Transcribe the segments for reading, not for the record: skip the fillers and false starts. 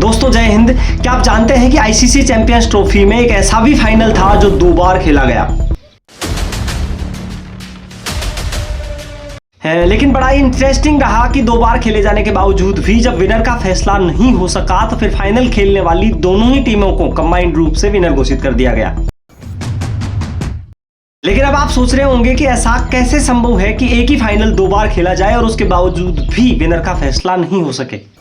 दोस्तों जय हिंद। क्या आप जानते हैं कि आईसीसी चैंपियंस ट्रॉफी में एक ऐसा भी फाइनल था जो 2 बार खेला गया है, लेकिन बड़ा ही इंटरेस्टिंग रहा कि 2 बार खेले जाने के बावजूद भी जब विनर का फैसला नहीं हो सका तो फिर फाइनल खेलने वाली दोनों ही टीमों को कंबाइंड रूप से विनर घोषित कर दिया गया। लेकिन अब आप सोच रहे होंगे कि ऐसा कैसे संभव है कि एक ही फाइनल 2 बार खेला जाए और उसके बावजूद भी विनर का फैसला नहीं हो सके।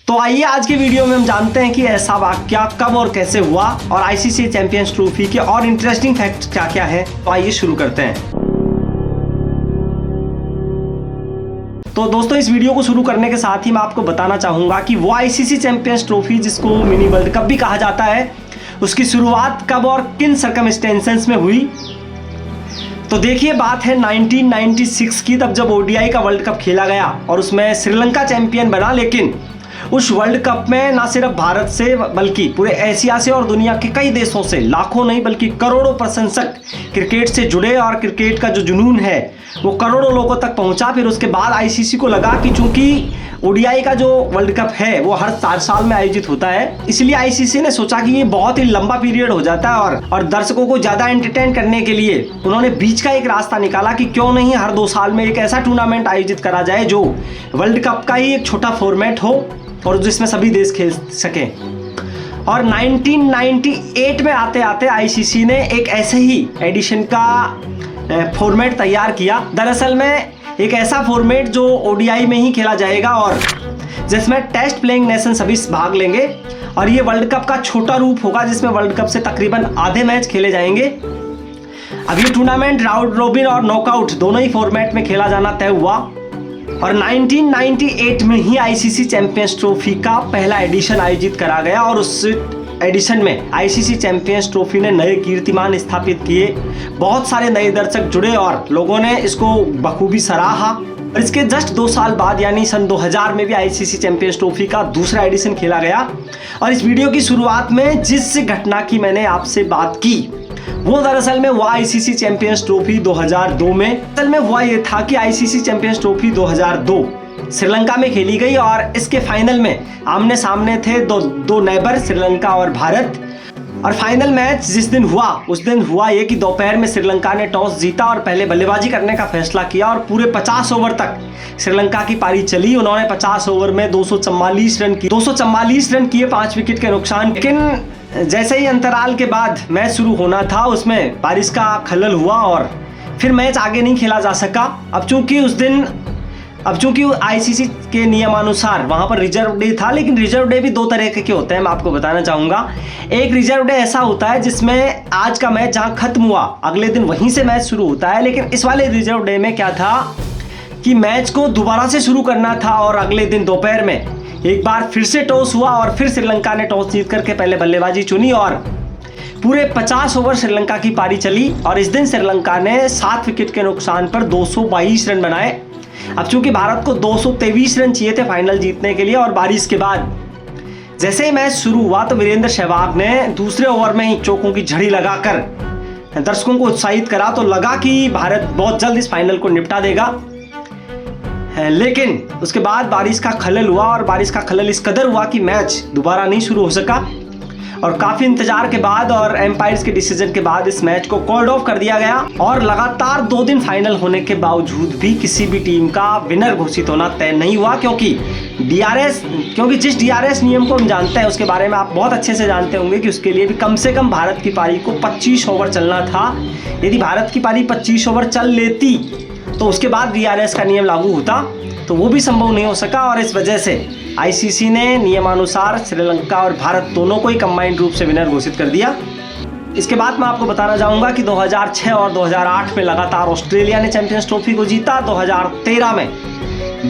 तो आइए आज के वीडियो में हम जानते हैं कि ऐसा वाकया कब और कैसे हुआ और आईसीसी चैंपियंस ट्रॉफी के और इंटरेस्टिंग फैक्ट्स क्या क्या हैं। तो आइए शुरू करते हैं। तो दोस्तों इस वीडियो को शुरू करने के साथ ही मैं आपको बताना चाहूंगा कि वो आईसीसी चैंपियंस ट्रॉफी जिसको मिनी वर्ल्ड कप भी कहा जाता है उसकी शुरुआत कब और किन सर्कमस्टेंसेस में हुई। तो देखिए बात है 1996 की, तब जब ओडीआई का वर्ल्ड कप खेला गया और उसमें श्रीलंका चैंपियन बना। लेकिन उस वर्ल्ड कप में ना सिर्फ भारत से बल्कि पूरे एशिया से और दुनिया के कई देशों से लाखों नहीं बल्कि करोड़ों प्रशंसक क्रिकेट से जुड़े और क्रिकेट का जो जुनून है वो करोड़ों लोगों तक पहुंचा। फिर उसके बाद आईसीसी को लगा कि चूंकि ओडीआई का जो वर्ल्ड कप है वो हर 4 साल में आयोजित होता है, इसलिए आईसीसी ने सोचा कि ये बहुत ही लंबा पीरियड हो जाता है और दर्शकों को ज्यादा एंटरटेन करने के लिए उन्होंने बीच का एक रास्ता निकाला कि क्यों नहीं हर 2 साल में एक ऐसा टूर्नामेंट आयोजित करा जाए जो वर्ल्ड कप का ही एक छोटा फॉर्मेट हो और जिसमें सभी देश खेल सकें। और 1998 में आते आते आईसीसी ने एक ऐसे ही एडिशन का फॉर्मेट तैयार किया। दरअसल में एक ऐसा फॉर्मेट जो ओडीआई में ही खेला जाएगा और जिसमें टेस्ट प्लेइंग नेशन सभी भाग लेंगे और ये वर्ल्ड कप का छोटा रूप होगा जिसमें वर्ल्ड कप से तकरीबन आधे मैच खेले जाएंगे। अब ये टूर्नामेंट राउंड रोबिन और नॉकआउट दोनों ही फॉर्मेट में खेला जाना तय हुआ और 1998 में ही आईसीसी चैंपियंस ट्रॉफी का पहला एडिशन आयोजित करा गया और उस एडिशन में आईसीसी चैंपियंस ट्रॉफी ने नए कीर्तिमान स्थापित किए। बहुत सारे नए दर्शक जुड़े और लोगों ने इसको बखूबी सराहा। और इसके जस्ट 2 साल बाद यानी सन 2000 में भी आईसीसी चैंपियंस ट्रॉफी का दूसरा एडिशन खेला गया। और इस वीडियो की शुरुआत में जिस घटना की मैंने आपसे बात की वो दरअसल में हुआ आईसीसी चैंपियंस ट्रॉफी 2002 में। असल में हुआ ये था कि आईसीसी चैंपियंस ट्रॉफी 2002 श्रीलंका में खेली गई और इसके फाइनल में आमने सामने थे दो नेबर श्रीलंका और भारत। और फाइनल मैच जिस दिन हुआ उस दिन हुआ ये कि दोपहर में श्रीलंका ने टॉस जीता और पहले बल्लेबाजी करने का फैसला किया और पूरे 50 ओवर तक श्रीलंका की पारी चली। उन्होंने 50 ओवर में 244 रन किए 5 विकेट के नुकसान। लेकिन जैसे ही अंतराल के बाद मैच शुरू होना था उसमें बारिश का खलल हुआ और फिर मैच आगे नहीं खेला जा सका। अब चूंकि आईसीसी के नियमानुसार वहां पर रिजर्व डे था, लेकिन रिजर्व डे भी 2 तरह के होते हैं, मैं आपको बताना चाहूंगा। एक रिजर्व डे ऐसा होता है जिसमें आज का मैच जहां खत्म हुआ अगले दिन वहीं से मैच शुरू होता है। लेकिन इस वाले रिजर्व डे में क्या था कि मैच को दोबारा से शुरू करना था और अगले दिन दोपहर में एक बार फिर से टॉस हुआ और फिर श्रीलंका ने टॉस जीत करके पहले बल्लेबाजी चुनी और पूरे 50 ओवर श्रीलंका की पारी चली। और इस दिन श्रीलंका ने 7 विकेट के नुकसान पर 222 रन बनाए। अब चूंकि भारत को 223 रन चाहिए थे फाइनल जीतने के लिए और बारिश के बाद जैसे ही मैच शुरू हुआ तो वीरेंद्र सहवाग ने दूसरे ओवर में ही चौकों की झड़ी लगाकर दर्शकों को उत्साहित करा। तो लगा कि भारत बहुत जल्द इस फाइनल को निपटा देगा। लेकिन उसके बाद बारिश का खलल हुआ और बारिश का खलल इस कदर हुआ कि मैच दोबारा नहीं शुरू हो सका और काफी इंतजार के बाद और एम्पायर्स के डिसीजन के बाद इस मैच को कॉल्ड ऑफ कर दिया गया। और लगातार 2 दिन फाइनल होने के बावजूद भी किसी भी टीम का विनर घोषित होना तय नहीं हुआ क्योंकि जिस डीआरएस नियम को हम जानते हैं उसके बारे में आप बहुत अच्छे से जानते होंगे कि उसके लिए भी कम से कम भारत की पारी को 25 ओवर चलना था। यदि भारत की पारी 25 ओवर चल लेती तो उसके बाद डीआरएस का नियम लागू होता, तो वो भी संभव नहीं हो सका और इस वजह से आईसीसी ने नियमानुसार श्रीलंका और भारत दोनों को ही कंबाइंड रूप से विनर घोषित कर दिया। इसके बाद मैं आपको बताना चाहूँगा कि 2006 और 2008 में लगातार ऑस्ट्रेलिया ने चैंपियंस ट्रॉफी को जीता। 2013 में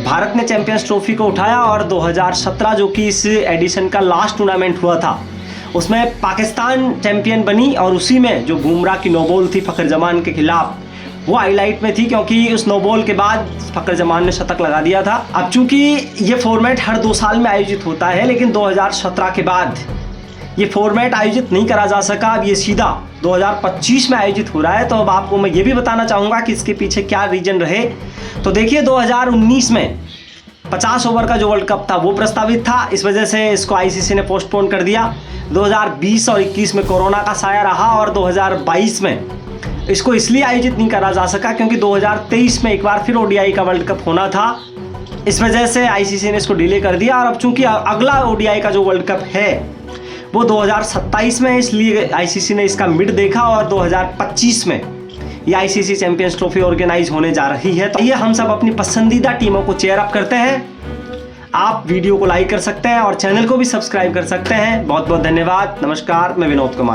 भारत ने चैंपियंस ट्रॉफी को उठाया और 2017 जो कि इस एडिशन का लास्ट टूर्नामेंट हुआ था उसमें पाकिस्तान चैंपियन बनी और उसी में जो बुमराह की नो बॉल थी फखर जमान के खिलाफ वो हाईलाइट में थी क्योंकि उस नो बॉल के बाद फखर जमान ने शतक लगा दिया था। अब चूंकि ये फॉर्मेट हर 2 साल में आयोजित होता है लेकिन 2017 के बाद ये फॉर्मेट आयोजित नहीं करा जा सका। अब ये सीधा 2025 में आयोजित हो रहा है। तो अब आपको मैं ये भी बताना चाहूँगा कि इसके पीछे क्या रीजन रहे। तो देखिए 2019 में 50 ओवर का जो वर्ल्ड कप था वो प्रस्तावित था, इस वजह से इसको आईसीसी ने पोस्टपोन कर दिया। 2020 और 21 में कोरोना का साया रहा और 2022 में इसको इसलिए आयोजित नहीं करा जा सका क्योंकि 2023 में एक बार फिर ओडीआई का वर्ल्ड कप होना था। इस वजह से आईसीसी ने इसको डिले कर दिया और अब चूंकि अगला ओडीआई का जो वर्ल्ड कप है वो 2027 में है, इसलिए आईसीसी ने इसका मिड देखा और 2025 में ये आईसीसी चैंपियंस ट्रॉफी ऑर्गेनाइज होने जा रही है। तो ये हम सब अपनी पसंदीदा टीमों को चेयर अप करते हैं। आप वीडियो को लाइक कर सकते हैं और चैनल को भी सब्सक्राइब कर सकते हैं। बहुत बहुत धन्यवाद। नमस्कार, मैं विनोद कुमार।